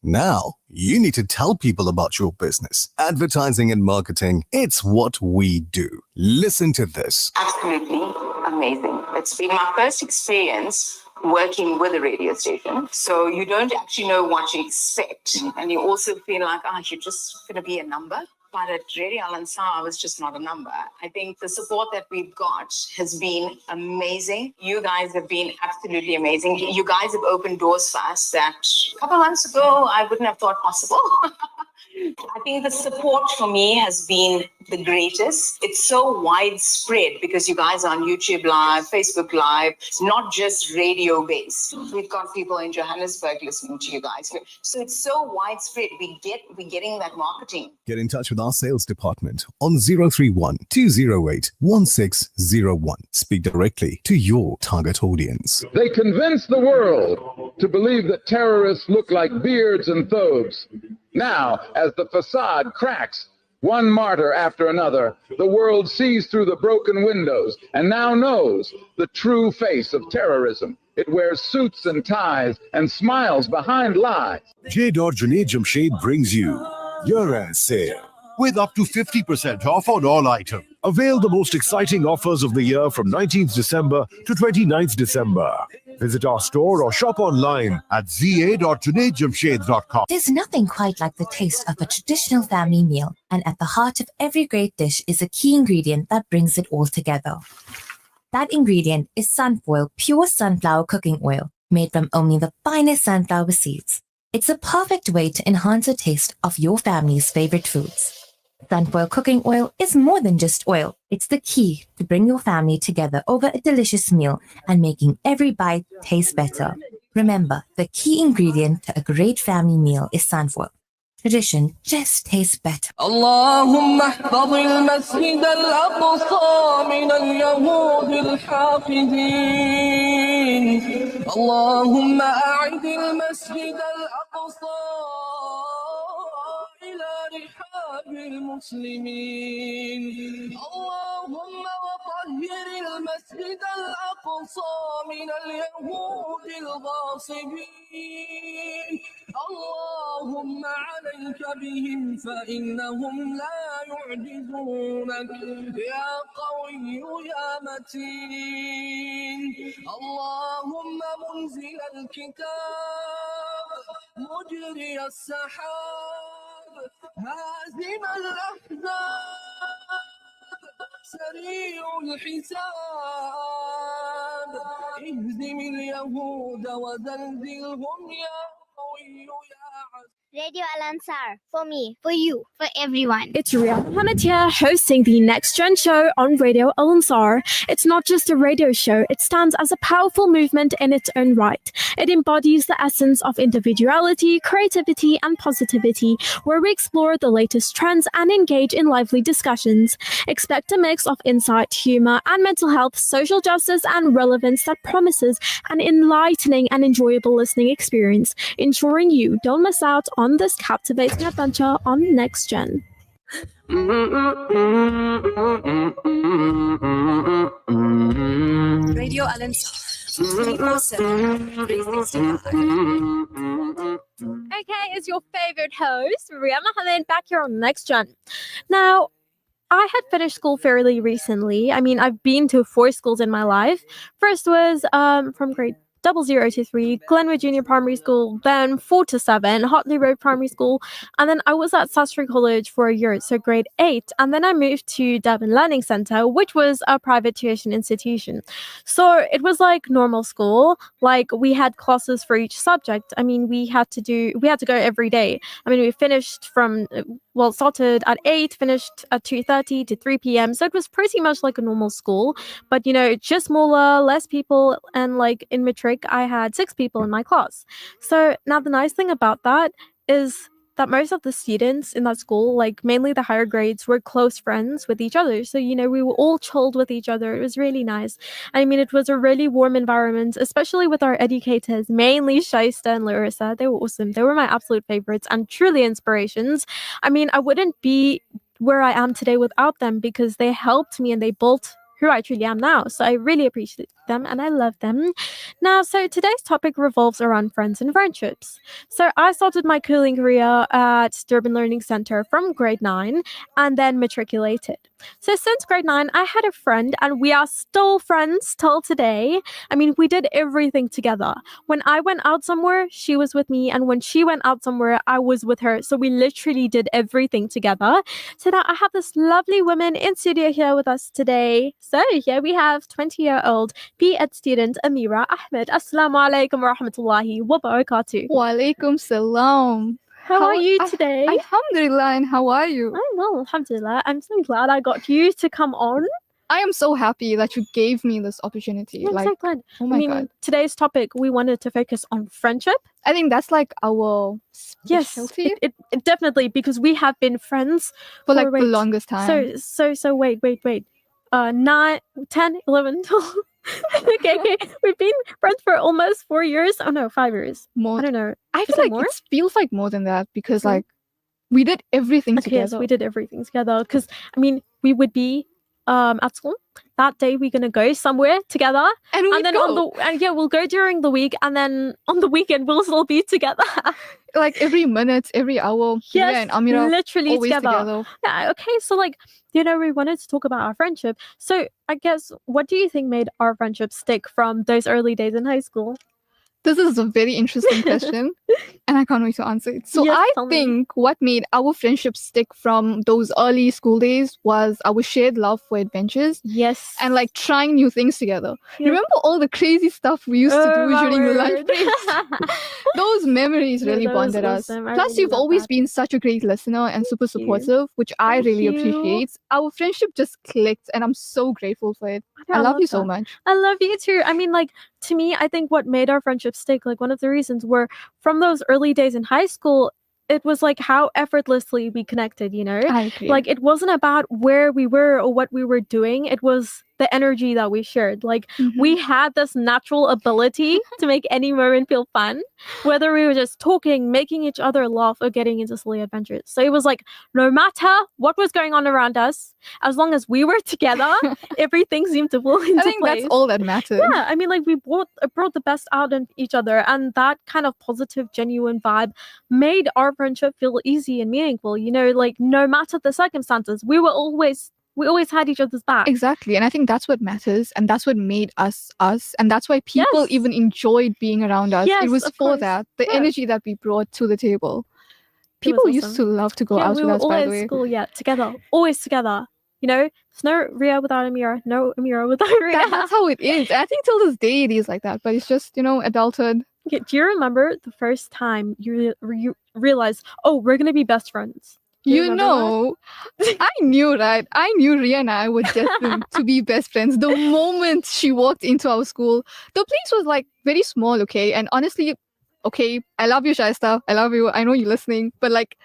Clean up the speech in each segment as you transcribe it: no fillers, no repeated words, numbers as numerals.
Now, you need to tell people about your business. Advertising and marketing, it's what we do. Listen to this. Absolutely amazing. It's been my first experience working with a radio station. So you don't actually know what you expect. And you also feel like, you're just going to be a number. But at Radio Al-Ansar, I was just not a number. I think the support that we've got has been amazing. You guys have been absolutely amazing. You guys have opened doors for us that a couple of months ago, I wouldn't have thought possible. I think the support for me has been the greatest. It's so widespread because you guys are on YouTube Live, Facebook Live, not just radio based. We've got people in Johannesburg listening to you guys. So it's so widespread. We're getting that marketing. Get in touch with our sales department on 031 208 1601. Speak directly to your target audience. They convince the world to believe that terrorists look like beards and thobes. Now, as the facade cracks, one martyr after another, the world sees through the broken windows and now knows the true face of terrorism. It wears suits and ties and smiles behind lies. J. Junaid Jamshed brings you year-end sale with up to 50% off on all items. Avail the most exciting offers of the year from 19th December to 29th December. Visit our store or shop online at za.junaidjamshed.com. There's nothing quite like the taste of a traditional family meal, and at the heart of every great dish is a key ingredient that brings it all together. That ingredient is Sunfoil pure sunflower cooking oil, made from only the finest sunflower seeds. It's a perfect way to enhance the taste of your family's favorite foods. Sunfoil cooking oil is more than just oil. It's the key to bring your family together over a delicious meal and making every bite taste better. Remember, the key ingredient to a great family meal is sunfoil. Tradition just tastes better. اللهم احفظ المسجد الأقصى من اليهود الحاقدين. اللهم أعد المسجد الأقصى إلى رحاب المسلمين. اللهم وطهر المسجد الأقصى من اليهود الغاصبين. اللهم عليك بهم فإنهم لا يعجزونك يا قوي يا متين. اللهم منزل الكتاب مجري السحاب هازم الأحزاب سريع الحساب اهزم اليهود وزلزلهم يا قوي يا عزيز. Radio Al-Ansar, for me, for you, for everyone. It's Ria Mahomed here, hosting the Next Gen show on Radio Al-Ansar. It's not just a radio show, it stands as a powerful movement in its own right. It embodies the essence of individuality, creativity, and positivity, where we explore the latest trends and engage in lively discussions. Expect a mix of insight, humor, and mental health, social justice, and relevance that promises an enlightening and enjoyable listening experience, ensuring you don't miss out on this captivating adventure on Next Gen. Radio Al-Ansar. Okay, is your favorite host, Ria Mahomed, back here on Next Gen. Now, I had finished school fairly recently. I mean, I've been to 4 schools in my life. First was from grade 00 to 3, Glenwood Junior Primary School, then 4 to 7, Hotley Road Primary School, and then I was at Sastry College for a year, so grade 8, and then I moved to Durban Learning Centre, which was a private tuition institution. So it was like normal school, like we had classes for each subject. I mean, we had to go every day. I mean, we finished started at 8, finished at 2:30 to 3 p.m. So it was pretty much like a normal school, but just smaller, less people, and like in matric, I had 6 people in my class. So now the nice thing about that is that most of the students in that school, like mainly the higher grades, were close friends with each other. So, we were all chilled with each other. It was really nice. I mean, it was a really warm environment, especially with our educators, mainly Shaista and Larissa. They were awesome. They were my absolute favorites and truly inspirations. I mean, I wouldn't be where I am today without them because they helped me and they built who I truly am now. So I really appreciate them and I love them. Now, so today's topic revolves around friends and friendships. So I started my cooling career at Durban Learning Center from grade 9 and then matriculated. So since grade 9, I had a friend and we are still friends till today. I mean, we did everything together. When I went out somewhere, she was with me. And when she went out somewhere, I was with her. So we literally did everything together. So now I have this lovely woman in studio here with us today. So here we have 20-year-old B.Ed student Amira Ahmed. Assalamu alaikum wa rahmatullahi wa barakatuh. Wa alaikum salam. How are you today? Alhamdulillah, and how are you? I'm well, alhamdulillah. I'm so glad I got you to come on. I am so happy that you gave me this opportunity. I'm so glad. Oh my God. Today's topic, we wanted to focus on friendship. I think that's like our specialty. Yes, it definitely, because we have been friends for like the longest time. So wait. 9, 10, 11, 12. okay. We've been friends for almost 4 years. Oh no, 5 years. More. I don't know. I feel like it feels like more than that because like we did everything together. Yes, we did everything together. Because I mean, we would be at school that day. We're gonna go somewhere together, and then we'll go during the week, and then on the weekend we'll still be together. Like every minute, every hour. Yes, and Amira literally always together. Yeah. Okay. So like, we wanted to talk about our friendship. So I guess, what do you think made our friendship stick from those early days in high school? This is a very interesting question and I can't wait to answer it. So Yes, I tell me. think what made our friendship stick from those early school days was our shared love for adventures Yes. and like trying new things together. Yeah. Remember all the crazy stuff we used to do my during the lunch word. breaks? Those memories Yeah, really that was bonded us. awesome. I Plus, really you've love always that. been such a great listener and super you. supportive, which I Thank really you. appreciate. Our friendship just clicked and I'm so grateful for it. I love you so that. much. I love you too. I mean, like, to me, I think what made our friendship stick, like, one of the reasons were from those early days in high school, it was like how effortlessly we connected, I agree. Like, it wasn't about where we were or what we were doing. It was the energy that we shared. Like, we had this natural ability to make any moment feel fun, whether we were just talking, making each other laugh, or getting into silly adventures. So it was like, no matter what was going on around us, as long as we were together, everything seemed to fall into I think place. that's all that matters. Yeah, I mean, like, we brought the best out in each other, and that kind of positive, genuine vibe made our friendship feel easy and meaningful. Like, no matter the circumstances, we always had each other's back. Exactly. And I think that's what matters. And that's what made us us. And that's why people Yes. even enjoyed being around us. Yes, it was of for course. that. The Yeah. energy that we brought to the table. It was People used awesome. to love to go out we with were us, by always the way. school, together, always together. There's no Ria without Amira, no Amira without Ria. That's how it is. And I think till this day it is like that. But it's just, adulthood. Okay, do you remember the first time you realized, oh, we're gonna be best friends? Do you remember I knew, right? I knew Ria and I were destined to be best friends. The moment she walked into our school, the place was like very small, okay? And honestly, okay, I love you, Shaista. I love you. I know you're listening. But like,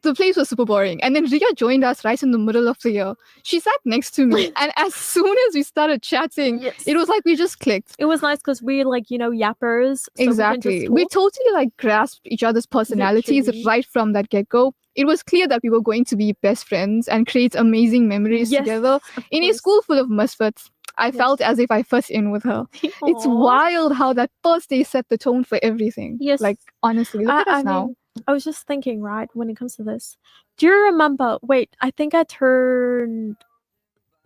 the place was super boring. And then Ria joined us right in the middle of the year. She sat next to me. And as soon as we started chatting, Yes. it was like we just clicked. It was nice because we yappers. So Exactly. We We totally like grasped each other's personalities Literally. right from that get-go. It was clear that we were going to be best friends and create amazing memories together in a school full of misfits. I felt as if I fit in with her. It's wild how that first day set the tone for everything. Yes. Like, honestly, look at us now. mean, I was just thinking, right, when it comes to this. Do you remember? Wait, I think I turned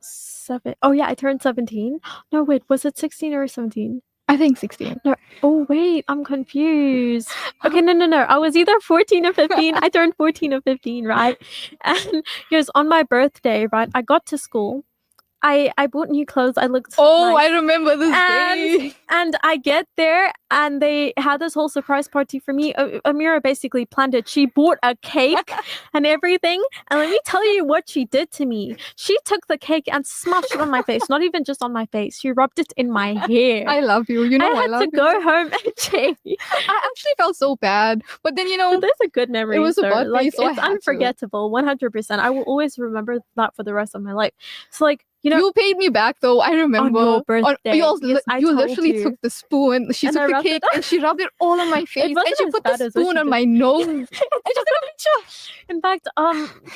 7. Oh yeah, I turned 17. No, wait, was it 16 or 17? I think 16. No. Oh wait, I'm confused. Okay, no. I was either 14 or 15. I turned 14 or 15, right? And it was on my birthday, right? I got to school. I bought new clothes. I looked Oh, nice. I remember this day. And I get there and they had this whole surprise party for me. Amira basically planned it. She bought a cake and everything. And let me tell you what she did to me. She took the cake and smashed it on my face. Not even just on my face. She rubbed it in my hair. I love you. You know I had love to you. go home and change. I actually felt so bad. But then, But those are good memories. was a though. birthday, Like, so I it's had to. unforgettable. 100%. I will always remember that for the rest of my life. So like, you paid me back though. I remember. your birthday. You Yes, I told literally you. took the spoon. She And I took the rubbed it cake on. and she rubbed it all on my face. And wasn't she as put bad the as what spoon she on did. my nose. I just took a picture. In fact,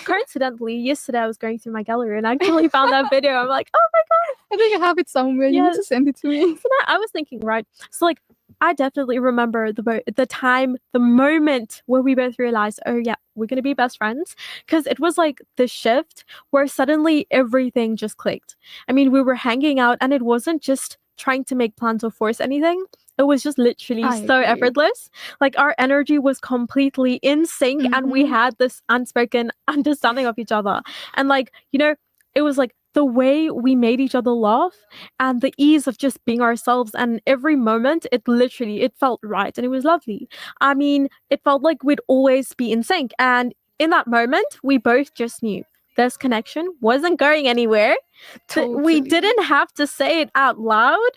coincidentally, yesterday I was going through my gallery and I actually found that video. I'm like, oh my god, I think I have it somewhere. You need to Yes. send it to me. So now I was thinking, right? So like, I definitely remember the moment where we both realized, oh yeah, we're gonna be best friends, because it was like the shift where suddenly everything just clicked. I mean, we were hanging out, and it wasn't just trying to make plans or force anything. It was just literally I so agree. effortless. Like our energy was completely in sync, and we had this unspoken understanding of each other. And like, it was like the way we made each other laugh and the ease of just being ourselves, and every moment it felt right and it was lovely. I mean, it felt like we'd always be in sync, and in that moment we both just knew this connection wasn't going anywhere. We Totally. didn't have to say it out loud,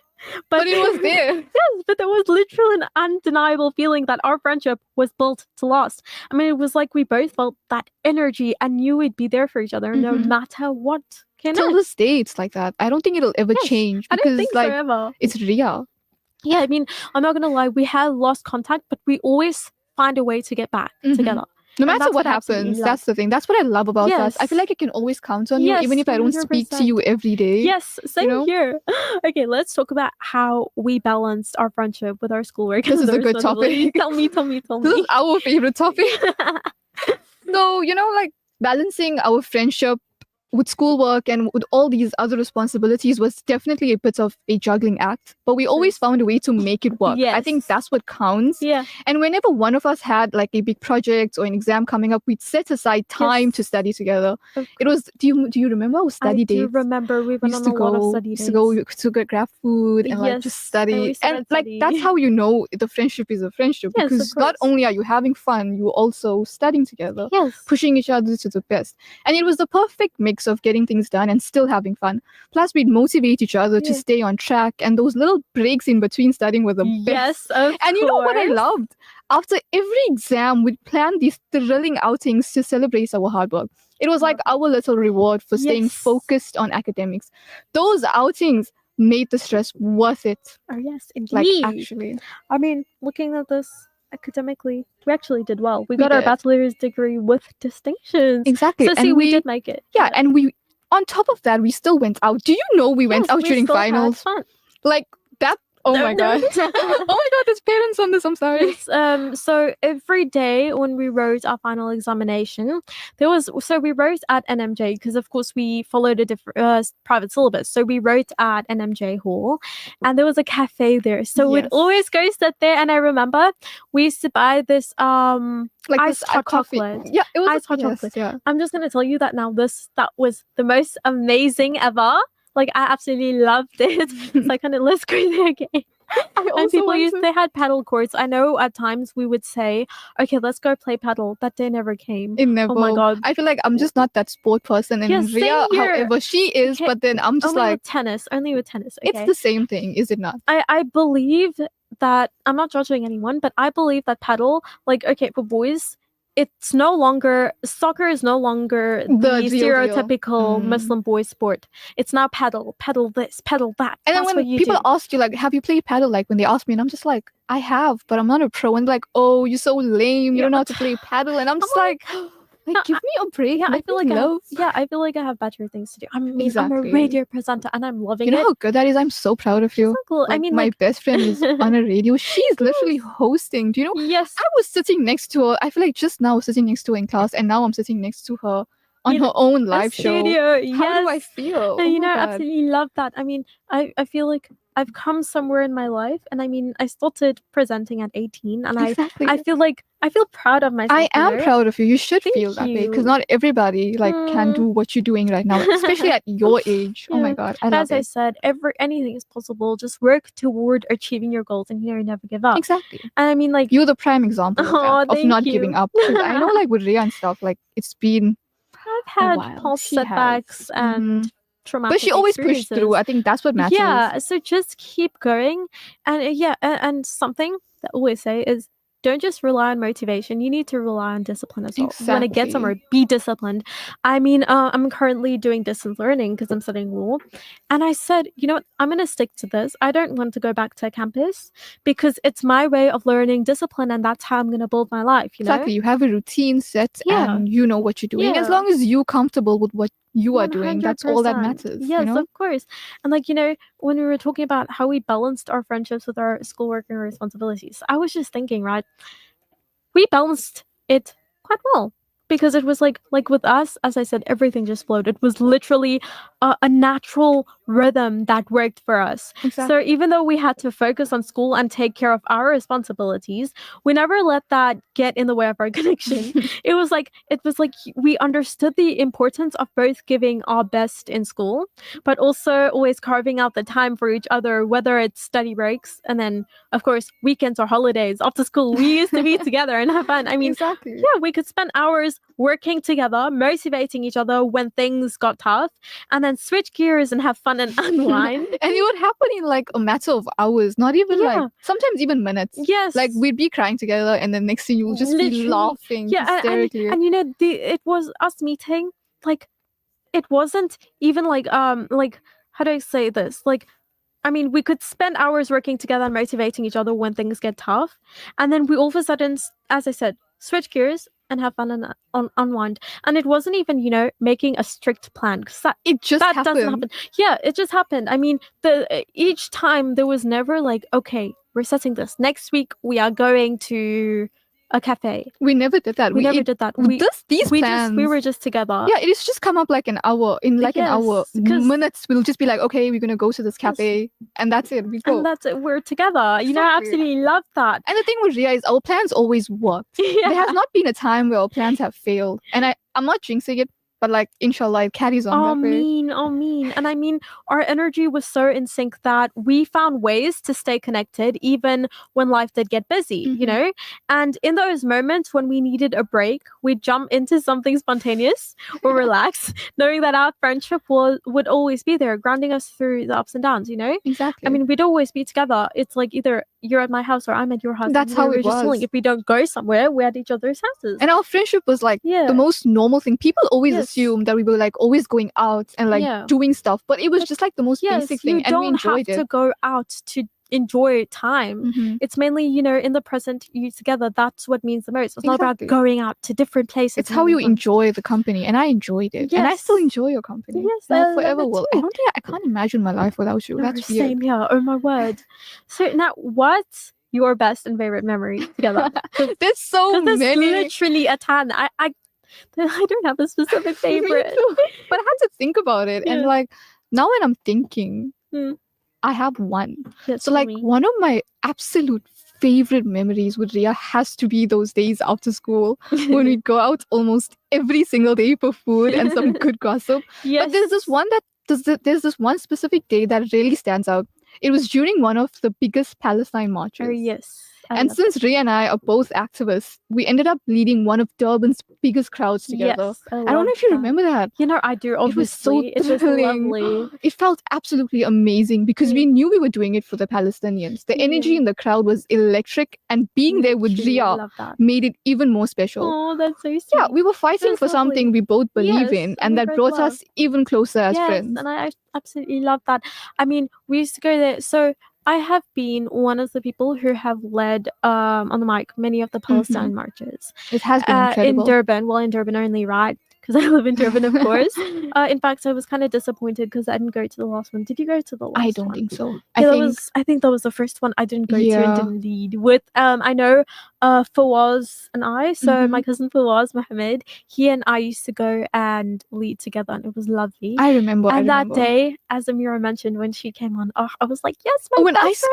But it was there. Yes, but there was literally an undeniable feeling that our friendship was built to last. I mean, it was like we both felt that energy and knew we'd be there for each other no matter what came Till next. this day, it's like that. I don't think it'll ever Yes, change I don't because think like so ever. it's Ria. Yeah, I mean, I'm not gonna lie, we had lost contact, but we always find a way to get back together. No And matter that's what I absolutely happens, love. that's the thing. That's what I love about us. I feel Yes. like I can always count on you, even Yes, if I don't speak to 100%. you every day. Yes, same know? here. Okay, let's talk about how we balanced our friendship with our schoolwork. This and is a the good responsibilities. topic. Tell me. This is our favorite topic. So, like balancing our friendship with schoolwork and with all these other responsibilities was definitely a bit of a juggling act, but we always found a way to make it work. I think Yes. that's what counts. Yeah. And whenever one of us had like a big project or an exam coming up, we'd set aside time to study together. It was, do you remember our study I do dates? remember we went on a lot of study used days. to go to go grab food and like just Yes, and we study. sat And and like study. that's how you know the friendship is a friendship, Yes, of because not course. only are you having fun, you're also studying together, Yes. pushing each other to the best. And it was the perfect mix of getting things done and still having fun. Plus, we'd motivate each other to Yeah. stay on track, and those little breaks in between studying were the best. Yes, of And you know what I course. loved? After every exam, we'd plan these thrilling outings to celebrate our hard work. It was like our little reward for staying Yes. focused on academics. Those outings made the stress worth it. Oh yes, indeed. Like actually. I mean, looking at this academically, we actually did well. We We got our did. bachelor's degree with distinctions. Exactly. So see, And we did make it. Yeah, and we on top of that, we still went out. Do you know we went Yes, out we during still had finals? fun. Like that. Oh No, my no. god. Oh my god, there's parents on this. I'm sorry. Yes, so every day when we wrote our final examination, we wrote at NMJ because of course we followed a different private syllabus. So we wrote at NMJ Hall, and there was a cafe there. So we'd Yes. always go sit there, and I remember we used to buy this Like iced this hot coffee. chocolate. Yeah, it was Iced hot yes, chocolate. Yeah. I'm just gonna tell you that now that was the most amazing ever. Like I absolutely loved it. So I kind of let's go there again. And people they had paddle courts. I know at times we would say, okay, let's go play paddle. That day never came. It never. Oh my god. I feel like I'm just not that sport person, and Yes, Ria, same here. however, she is. Okay, But then I'm just only like, with tennis. Only with tennis. Okay. it's the same thing, is it not? I believe that I'm not judging anyone, but I believe that paddle, like okay, for boys, it's no longer soccer is no longer The the real deal. stereotypical Muslim boy sport. It's now paddle this, paddle that. And then That's when what you people do. ask you like, have you played paddle? Like when they ask me, and I'm just like, I have, but I'm not a pro. And they're like, oh, you're so lame. You don't know how to play paddle. And I'm just like, no, give me a break. Yeah, I let feel me like love. I feel like I have better things to do. I'm a Exactly. radio presenter and I'm loving You know it. how good that is? I'm so proud of you. So cool. I Like, mean, my like, best friend is on a radio. She's literally hosting. Do you know? yes, I was sitting next to her. I feel like just now sitting next to her in class, and now I'm sitting next to her on In her own a live show. studio, How do I yes. feel? And, Oh you my know, God. absolutely love that. I mean, I feel like I've come somewhere in my life, and I mean, I started presenting at 18, and Exactly. I feel proud of myself. I am you know? proud of you. You should Thank feel that way, because you. not everybody can do what you're doing right now, especially at your age. Oh my Yeah. god, I love As I it. said, anything is possible. Just work toward achieving your goals, and never give up. Exactly. And I mean, like, You're the prime example of, Aw, that, of thank not you. giving up. 'Cause I know, like with Ria and stuff, like it's been I've had while. past She has. setbacks and traumatic but she always pushed through. I think that's what matters. Yeah, so just keep going, and and something that I always say is don't just rely on motivation. You need to rely on discipline as well. You want to get Exactly. somewhere, be disciplined. I mean, I'm currently doing distance learning because I'm studying law. And I said, you know what? I'm going to stick to this. I don't want to go back to campus because it's my way of learning discipline, and that's how I'm going to build my life, you know? Exactly. You have a routine set Yeah. and you know what you're doing. As Yeah. long as you're comfortable with what you are doing, that's all that 100%. matters. Yes, you know? of course. And like, you know, when we were talking about how we balanced our friendships with our schoolwork and responsibilities, I was just thinking, right? We balanced it quite well. Because it was like with us, as I said, everything just flowed. It was literally a natural rhythm that worked for us. Exactly. So even though we had to focus on school and take care of our responsibilities, we never let that get in the way of our connection. It was like we understood the importance of both giving our best in school, but also always carving out the time for each other, whether it's study breaks and then, of course, weekends or holidays after school. We used to be together and have fun. I mean, exactly. yeah, we could spend hours working together, motivating each other when things got tough, and then switch gears and have fun and unwind. And it would happen in like a matter of hours, not even Yeah. like sometimes even minutes. Yes. Like we'd be crying together, and then next thing you'll just be Literally. laughing Yeah, hysterically. and you know, it was us meeting, like, it wasn't even like how do I say this? Like, I mean, we could spend hours working together and motivating each other when things get tough, and then we all of a sudden, as I said, switch gears and have fun and unwind. And it wasn't even, you know, making a strict plan, because it just that happened. doesn't happen. Yeah, it just happened. I mean, each time there was never like, okay, we're setting this. Next week we are going to a cafe. We never did that. We never did that. These plans. We were just together. Yeah, it is just come up like an hour. In like an hour, 'cause- minutes, we'll just be like, okay, we're gonna go to this cafe, and that's it. We go. And that's it. We're together. You know, I Exactly. absolutely love that. And the thing with Ria is our plans always worked. Yeah. There has not been a time where our plans have failed. And I'm not jinxing it, but like inshallah it carries on that way. Oh mean. And I mean, our energy was so in sync that we found ways to stay connected even when life did get busy, you know? And in those moments when we needed a break, we'd jump into something spontaneous or relax, knowing that our friendship would always be there, grounding us through the ups and downs, you know? Exactly. I mean, we'd always be together. It's like either you're at my house or I'm at your house. That's how it just chilling. was. If we don't go somewhere, we're at each other's houses. And our friendship was like the most normal thing. People always assume that we were like always going out and like doing stuff, but it was just like the most basic thing, and we enjoyed you don't have to go out to enjoy time. It's mainly, you know, in the present, you together. That's what means the most. It's not about going out to different places. It's how you enjoy the company, and I enjoyed it, and I still enjoy your company. Yes, and I forever love it will. I can't imagine my life without you. That's weird. Same here. Oh my word. So now, what's your best and favorite memory together? There's so many. There's literally a ton. I don't have a specific favorite. But I had to think about it, and like now when I'm thinking, I have one. So like one of my absolute favorite memories with Ria has to be those days after school when we'd go out almost every single day for food and some good gossip. Yes. But there's this one specific day that really stands out. It was during one of the biggest Palestine marches. Oh yes. And since Ria and I are both activists, we ended up leading one of Durban's biggest crowds together. Yes, I don't know if you remember that. You know, I do. Obviously, it was lovely. It felt absolutely amazing because we knew we were doing it for the Palestinians. The energy in the crowd was electric, and being there with Ria made it even more special. Oh, that's so sweet. Yeah, we were fighting for something we both believe in, and that brought us even closer as friends. And I absolutely love that. I mean, we used to go there. So I have been one of the people who have led on the mic many of the Palestine marches. It has been incredible. In Durban. Well, in Durban only, right? Because I live in Durban, of course. In fact, I was kind of disappointed because I didn't go to the last one. Did you go to the last one? I don't think so. I think that was the first one I didn't go to and didn't lead with. I know Fawaz and I, so my cousin Fawaz Mohammed, he and I used to go and lead together, and it was lovely. I remember. That day, as Amira mentioned when she came on, I was like, yes,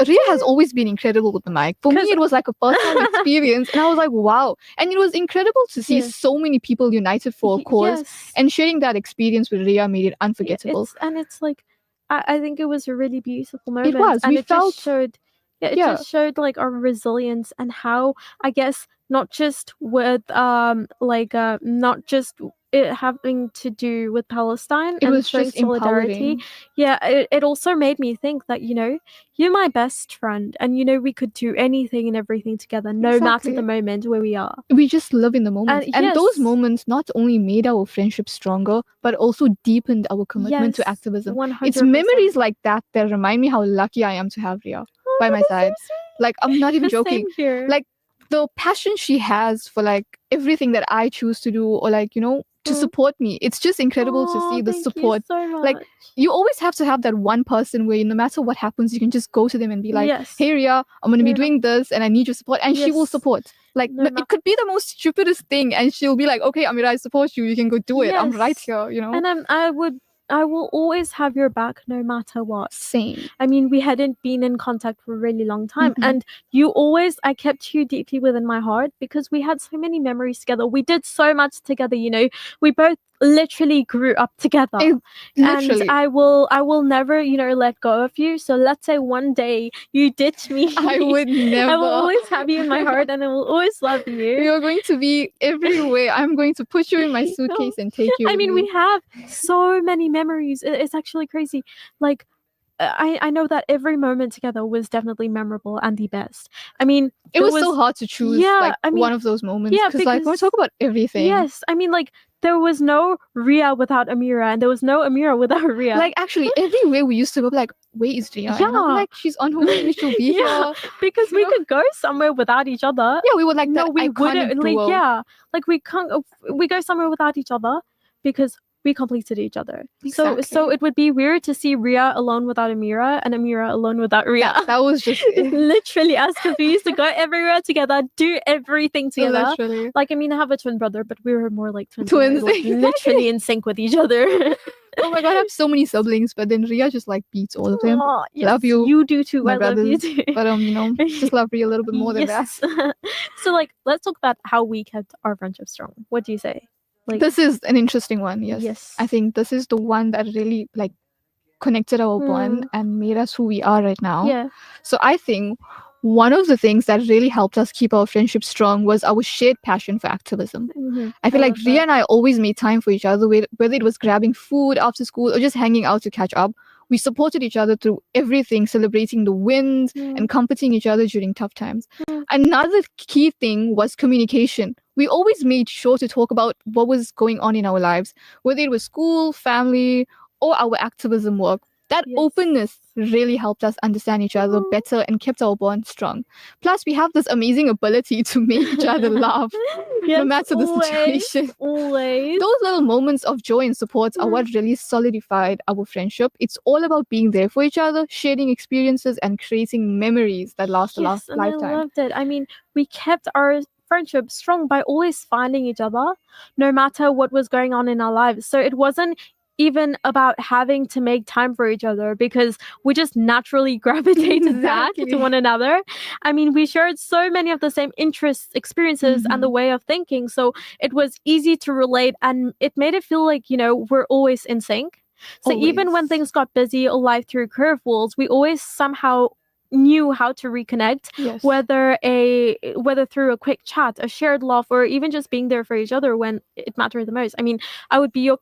Ria has always been incredible with the mic. For me, it was like a first-time experience, and I was like, wow. And it was incredible to see so many people united for a cause, and sharing that experience with Ria made it unforgettable. It's like, I think it was a really beautiful moment. It was. And just showed like our resilience and how, I guess, not just with not just it having to do with Palestine It and was showing just solidarity. empowering. Yeah, it also made me think that, you're my best friend, and we could do anything and everything together, no matter Exactly. the moment where we are. We just live in the moment. And those yes. moments not only made our friendship stronger, but also deepened our commitment to Yes, activism. 100%. It's memories like that that remind me how lucky I am to have Ria by my side. Like, I'm not even joking. Same here. Like, the passion she has for like everything that I choose to do, or like, to support me. It's just incredible to see the thank support. You so much. Like, you always have to have that one person where no matter what happens, you can just go to them and be like, Yes. hey Ria, I'm going to be doing this and I need your support. And she will Yes. support. Like, No it could be the most stupidest thing and she'll be like, okay, Amira, I support you. You can go do it. I'm right Yes. here, And I will always have your back no matter what. Same. I mean, we hadn't been in contact for a really long time. Mhm. And I kept you deeply within my heart because we had so many memories together. We did so much together, We both literally grew up together. Literally. And I will never, let go of you. So let's say one day you ditch me. I would never. I will always have you in my heart and I will always love you. You're going to be everywhere. I'm going to put you in my suitcase and take you. I mean, we have so many memories. It's actually crazy. Like, I know that every moment together was definitely memorable and the best. I mean, it was so hard to choose one of those moments. Yeah, because like when we talk about everything. Yes, I mean, like, there was no Ria without Amira, and there was no Amira without Ria. Like, actually, everywhere we used to go, like, where is Ria? Yeah. And I'm like, she's on her way, she'll be here. Because we could go somewhere without each other. Yeah, we would like that. No, we wouldn't. duo. Like, yeah, like we can't. We go somewhere without each other because we completed each other. Exactly. So it would be weird to see Ria alone without Amira and Amira alone without Ria. That was just literally us, because we used to go everywhere together, do everything together. Literally. Like, I mean, I have a twin brother, but we were more like twins. Twins. Like, literally in sync with each other. Oh my god, I have so many siblings, but then Ria just like beats all of them. Aw, yes, Love you. You do too. my I love you brothers. too. But just love Ria a little bit more than that. So, like, let's talk about how we kept our friendship strong. What do you say? Like, this is an interesting one. Yes. I think this is the one that really like connected our bond and made us who we are right now. Yeah. So I think one of the things that really helped us keep our friendship strong was our shared passion for activism. I feel like Ria and I always made time for each other, whether it was grabbing food after school or just hanging out to catch up. We supported each other through everything, celebrating the wins and comforting each other during tough times. Another key thing was communication. We always made sure to talk about what was going on in our lives, whether it was school, family, or our activism work. That openness really helped us understand each other better and kept our bond strong. Plus, we have this amazing ability to make each other laugh, no matter the situation. Always. Those little moments of joy and support are what really solidified our friendship. It's all about being there for each other, sharing experiences, and creating memories that last a lifetime. I loved it. I mean, we kept our friendship strong by always finding each other, no matter what was going on in our lives. So it wasn't even about having to make time for each other, because we just naturally gravitated that to one another. I mean, we shared so many of the same interests, experiences, and the way of thinking. So it was easy to relate, and it made it feel like, we're always in sync. So even when things got busy or life threw curveballs, we always somehow knew how to reconnect, whether through a quick chat, a shared laugh, or even just being there for each other when it mattered the most. I mean, I would be your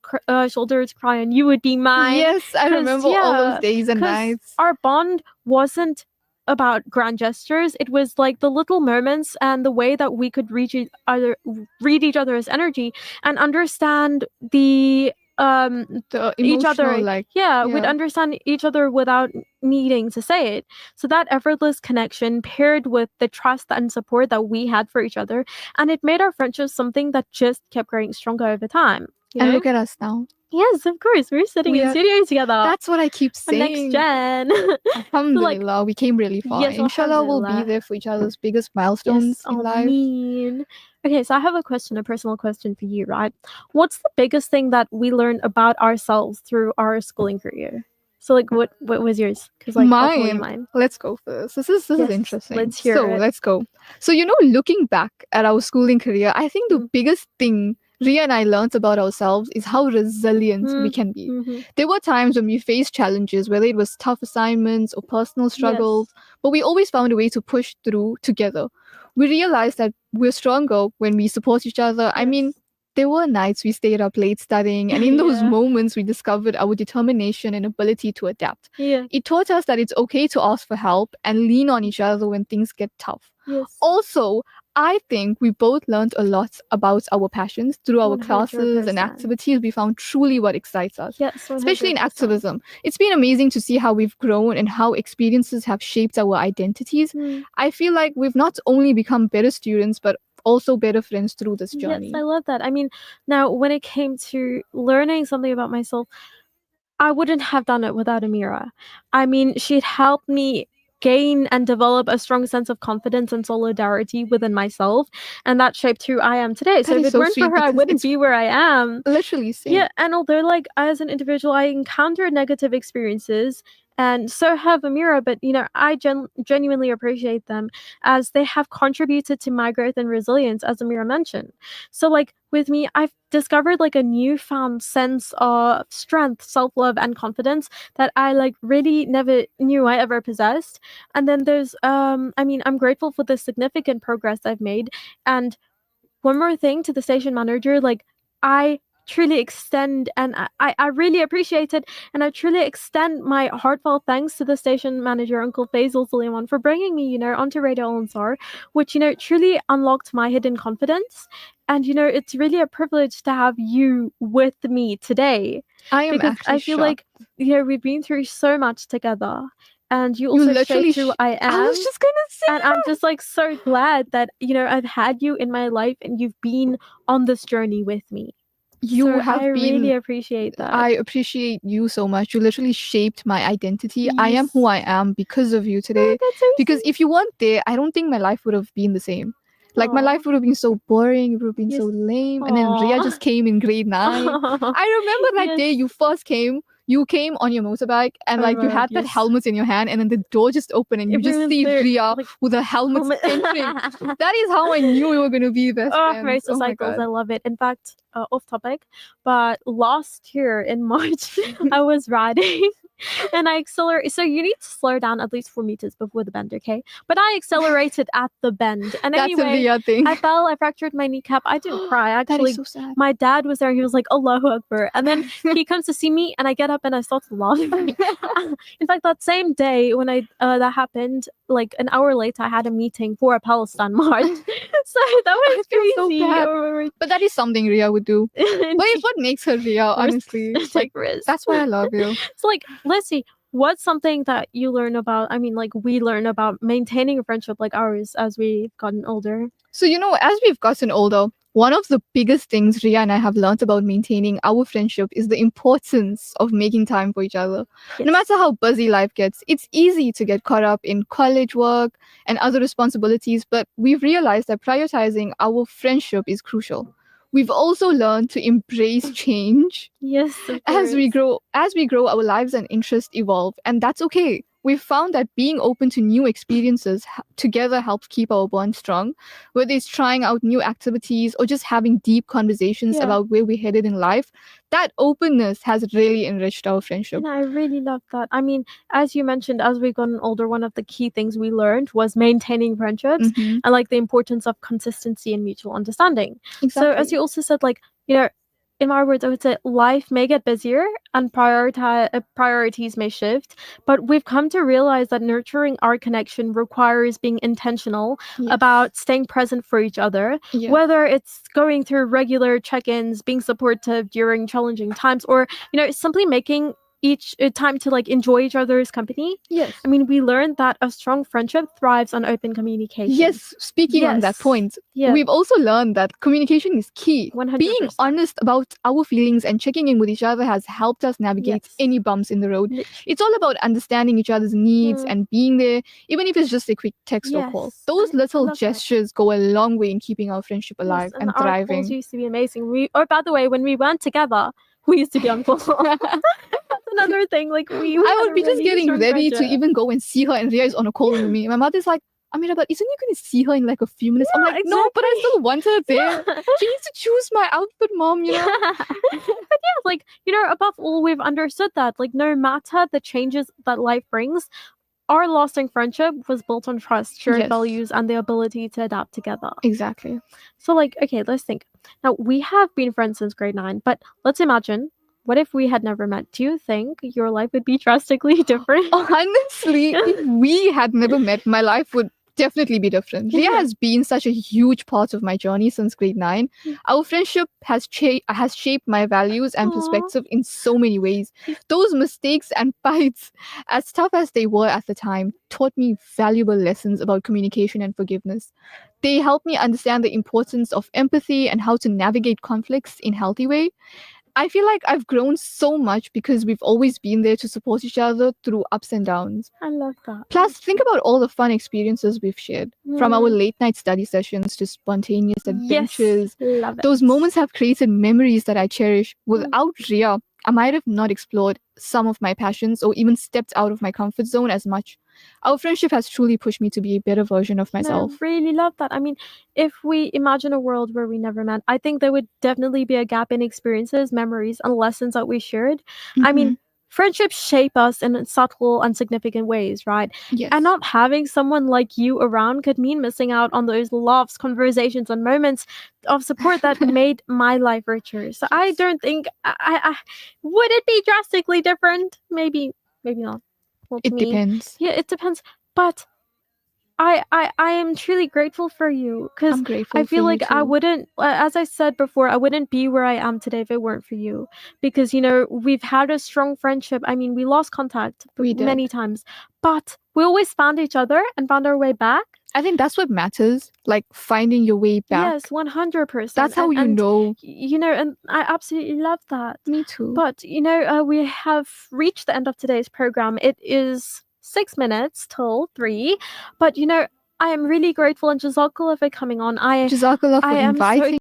shoulder to cry on, you would be mine. Yes, I remember all those days and nights. Our bond wasn't about grand gestures. It was like the little moments and the way that we could read each other's energy and understand the each other, we'd understand each other without needing to say it. So that effortless connection paired with the trust and support that we had for each other, and it made our friendship something that just kept growing stronger over time. And look at us now. Yes, of course. We're sitting in studio together. That's what I keep saying. Next gen. Alhamdulillah, we came really far. Yes, Inshallah, we'll be there for each other's biggest milestones in life. Okay, so I have a personal question for you, right? What's the biggest thing that we learned about ourselves through our schooling career? So, like, what was yours? Because, like, mine. Let's go first. This is interesting. Let's hear it. Let's go. So, looking back at our schooling career, I think the biggest thing Ria and I learned about ourselves is how resilient we can be. There were times when we faced challenges, whether it was tough assignments or personal struggles, but we always found a way to push through together. We realized that we're stronger when we support each other. I mean, there were nights we stayed up late studying, and in those Yeah. moments, we discovered our determination and ability to adapt. Yeah. It taught us that it's okay to ask for help and lean on each other when things get tough. Yes. Also, I think we both learned a lot about our passions through our classes and 100%. activities. We found truly what excites us, Yes, especially in 100%. activism. It's been amazing to see how we've grown and how experiences have shaped our identities. I feel like we've not only become better students, but also better friends through this journey. Yes, I love that. I mean, now when it came to learning something about myself, I wouldn't have done it without Amira. I mean, she'd helped me gain and develop a strong sense of confidence and solidarity within myself, and that shaped who I am today. So That if is it so weren't sweet for her, I because wouldn't it's be where I am. literally same. Yeah, and although like as an individual, I encountered negative experiences, and so have Amira, but you know, I genuinely appreciate them as they have contributed to my growth and resilience, as Amira mentioned. So like with me, I've discovered like a newfound sense of strength, self-love, and confidence that I like really never knew I ever possessed. And then there's I mean, I'm grateful for the significant progress I've made. And one more thing to the station manager, like I truly extend and I really appreciate it, and I truly extend my heartfelt thanks to the station manager, Uncle Faisal Suleiman, for bringing me, you know, onto Radio Al Ansar, which, you know, truly unlocked my hidden confidence. And you know, it's really a privilege to have you with me today. I am because actually I feel shocked. like, you know, we've been through so much together. And you You also literally shaped who sh- I am. I was just gonna say And I'm just like so glad that, you know, I've had you in my life and you've been on this journey with me. you So have I been really appreciate that. I appreciate you so much. You literally shaped my identity. I am who I am because of you today. that's so Because if you weren't there, I don't think my life would have been the same. Like my Aw. life would have been so boring, it would have been so Yes. lame. And then Ria Aw. just came in grade 9. I remember that day Yes. you first came. You came on your motorbike and Oh like you my had God, that yes. helmet in your hand, and then the door just opened and you just Everyone's see there, Ria like, with a helmet entering. That is how I knew we were gonna be best Oh, friends. Oh my motorcycles, god. I love it. In fact, off topic, but last year in March, I was riding and I accelerated. So you need to slow down at least 4 meters before the bend, okay? But I accelerated at the bend. And That's a anyway, Ria thing. I fell, I fractured my kneecap. I didn't cry. That Actually, is so sad. my dad was there and he was like, Allahu Akbar. And then he comes to see me and I get up and I start laughing. In fact, that same day when that happened, like an hour later, I had a meeting for a Palestine march. So that was I feel so crazy. bad. But that is something Ria would do. But it's what makes her Ria, honestly. Like, that's why I love you. So like, let's see. What's something that you learn about? I mean, like we learn about maintaining a friendship like ours as we've gotten older. So, you know, as we've gotten older, one of the biggest things Ria and I have learned about maintaining our friendship is the importance of making time for each other. Yes. No matter how busy life gets, it's easy to get caught up in college work and other responsibilities, but we've realized that prioritizing our friendship is crucial. We've also learned to embrace change. Yes, of As we course. grow, our lives and interests evolve, and that's okay. We've found that being open to new experiences together helps keep our bond strong, whether it's trying out new activities or just having deep conversations Yeah. about where we're headed in life. That openness has really enriched our friendship. And I really love that. I mean, as you mentioned, as we've gotten older, one of the key things we learned was maintaining friendships Mhm. and like the importance of consistency and mutual understanding. So as Exactly. you also said, like, you know, in my words, I would say life may get busier and priorities may shift, but we've come to realize that nurturing our connection requires being intentional Yes. about staying present for each other, Yeah. whether it's going through regular check-ins, being supportive during challenging times, or, you know, simply making each time to like enjoy each other's company. Yes. I mean, we learned that a strong friendship thrives on open communication. Yes, speaking on that Yes. point, Yeah. we've also learned that communication is key. 100%. Being honest about our feelings and checking in with each other has helped us navigate Yes. any bumps in the road. Literally. It's all about understanding each other's needs Mm. and being there, even if it's just a quick text or call. Yes, Those I little love that. gestures go a long way in keeping our friendship Yes, alive and our calls thriving. used to be amazing. By the way, when we weren't together, we used to be on calls. That's another thing. Like we I had would a be just really getting strong ready to friendship. even go and see her, and Ria is on a call with me. My mother's like, Amira, but isn't you going to see her in like a few minutes? I'm Yeah, like, no, but I still want her there. Yeah. She needs to choose my outfit, mom, you know? But yeah, like, you know, above all, we've understood that, like, no matter the changes that life brings, our lasting friendship was built on trust, shared Yes. values, and the ability to adapt together. Exactly. So, like, okay, let's think. Now, we have been friends since grade 9, but let's imagine, what if we had never met? Do you think your life would be drastically different? Honestly, if we had never met, my life would definitely be different. Ria Yeah. has been such a huge part of my journey since grade 9. Our friendship has shaped my values and Aw. perspective in so many ways. Those mistakes and fights, as tough as they were at the time, taught me valuable lessons about communication and forgiveness. They helped me understand the importance of empathy and how to navigate conflicts in a healthy way. I feel like I've grown so much because we've always been there to support each other through ups and downs. I love that. Plus, think about all the fun experiences we've shared, from our Mm. late night study sessions to spontaneous adventures. Yes, love it. Those moments have created memories that I cherish. Without Ria, I might have not explored some of my passions or even stepped out of my comfort zone as much. Our friendship has truly pushed me to be a better version of myself. I really love that. I mean, if we imagine a world where we never met, I think there would definitely be a gap in experiences, memories, and lessons that we shared. I mean, friendships shape us in subtle and significant ways, right? Yes. And not having someone like you around could mean missing out on those laughs, conversations, and moments of support that made my life richer. So I don't think I would it be drastically different? Maybe not. Well, to It me, depends. yeah, it depends. But I am truly grateful for you because I'm grateful I feel for you like I too. wouldn't, as I said before, I wouldn't be where I am today if it weren't for you. Because, you know, we've had a strong friendship. I mean, we lost contact We did. many times, but we always found each other and found our way back. I think that's what matters, like finding your way back. Yes, 100%. That's how you know. You know, and I absolutely love that. Me too. But, you know, we have reached the end of today's program. It is 6 minutes till 3. But, you know, I am really grateful and Jazakallah for coming on. Jazakallah for I am so inviting